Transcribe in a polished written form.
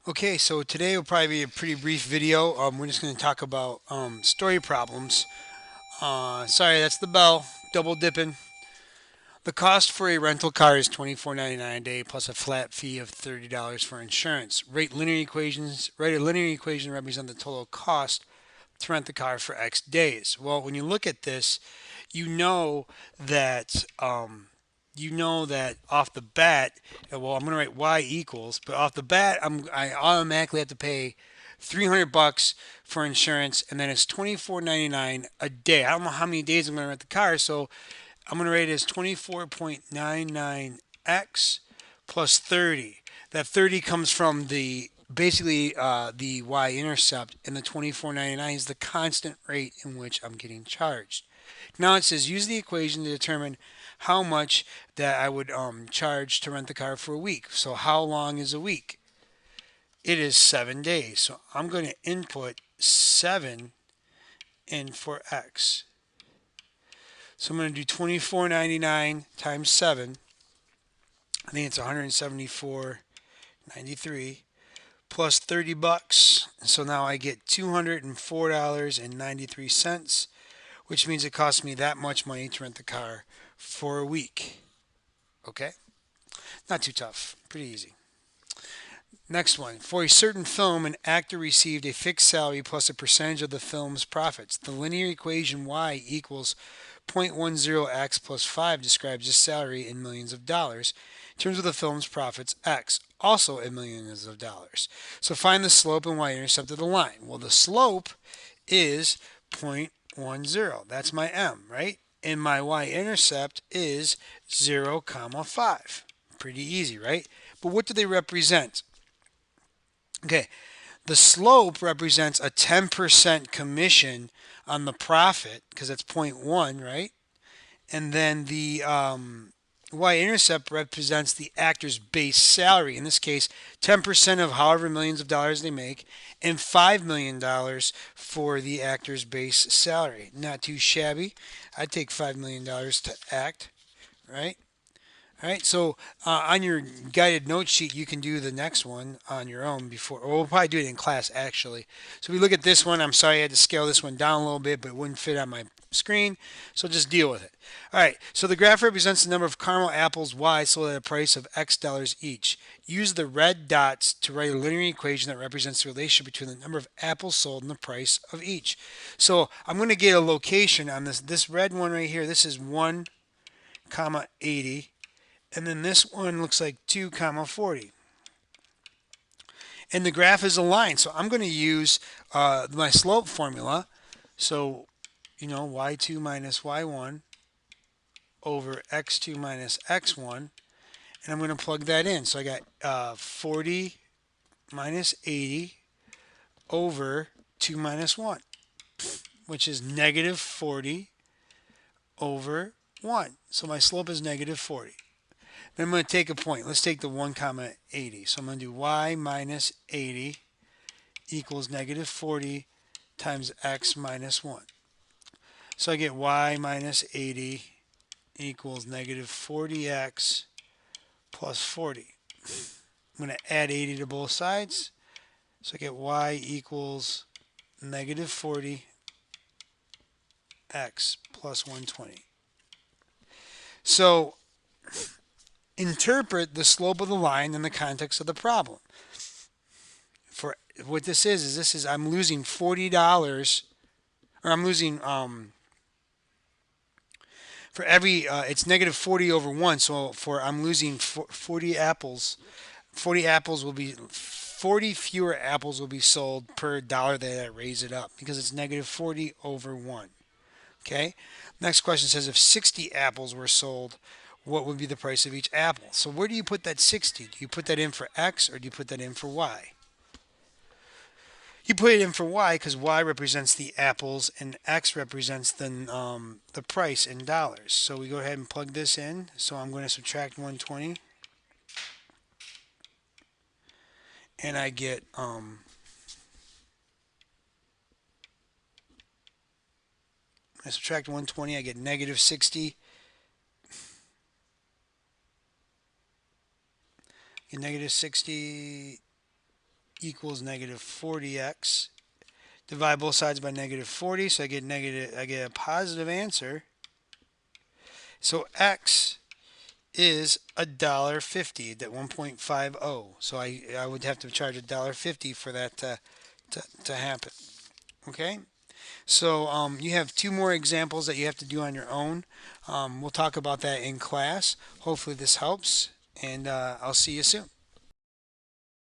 Okay, so today will probably be a pretty brief video. We're just going to talk about story problems. Sorry, that's the bell. Double dipping. The cost for a rental car is $24.99 a day plus a flat fee of $30 for insurance. Rate linear equations. Write a linear equation to represent the total cost to rent the car for X days. Well, when you look at this, you know that off the bat. Well, I'm going to write y equals, but off the bat, I automatically have to pay $300 for insurance, and then it's $24.99 a day. I don't know how many days I'm going to rent the car, so I'm going to rate it as 24.99x plus 30. That 30 comes from the basically the y-intercept, and the 24.99 is the constant rate in which I'm getting charged. Now it says use the equation to determine how much that I would charge to rent the car for a week. So how long is a week? It is 7 days. So I'm going to input 7 in for x. So I'm going to do 24.99 times 7. I think it's 174.93 plus 30 bucks. So now I get $204.93, which means it costs me that much money to rent the car for a week. Okay? Not too tough. Pretty easy. Next one. For a certain film, an actor received a fixed salary plus a percentage of the film's profits. The linear equation y equals 0.10x plus 5 describes this salary in millions of dollars in terms of the film's profits x, also in millions of dollars. So find the slope and y-intercept of the line. Well, the slope is 0.10. That's my m, right? And my y-intercept is 0, comma 5. Pretty easy, right? But what do they represent? Okay, the slope represents a 10% commission on the profit because that's zero point 0.1, right? And then the y-intercept represents the actor's base salary. In this case, 10% of however millions of dollars they make, and $5 million for the actor's base salary. Not too shabby. I'd take $5 million to act, right? All right, so on your guided note sheet, you can do the next one on your own before, or we'll probably do it in class actually. So we look at this one. I'm sorry I had to scale this one down a little bit, but it wouldn't fit on my screen, so just deal with it. All right, so the graph represents the number of caramel apples Y sold at a price of X dollars each. Use the red dots to write a linear equation that represents the relationship between the number of apples sold and the price of each. So I'm going to get a location on this red one right here. This is 1, comma 80. And then this one looks like 2 comma 40, and the graph is aligned, so I'm going to use my slope formula. So y2 minus y1 over x2 minus x1, and I'm going to plug that in. So I got 40 minus 80 over 2 minus 1, which is negative 40 over 1. So my slope is negative 40. Then I'm going to take a point. Let's take the 1 comma 80. So I'm going to do y minus 80 equals negative 40 times x minus 1. So I get y minus 80 equals negative 40x plus 40. I'm going to add 80 to both sides. So I get y equals negative 40x plus 120. So interpret the slope of the line in the context of the problem. For what this is I'm losing $40, or I'm losing for every it's negative 40 over 1. So for I'm losing 40 apples. 40 fewer apples will be sold per dollar that I raise it up because it's negative 40 over 1. Okay. Next question says if 60 apples were sold, what would be the price of each apple? So where do you put that 60? Do you put that in for x or do you put that in for y? You put it in for y because y represents the apples and x represents the price in dollars. So we go ahead and plug this in. So I'm going to subtract 120, and I get I subtract 120, I get negative 60. Get negative 60 equals negative 40x. Divide both sides by negative 40, so I get a positive answer. So x is $1.50 at 1.50. So I would have to charge $1.50 for that to happen. Okay. So you have two more examples that you have to do on your own. We'll talk about that in class. Hopefully this helps, and I'll see you soon.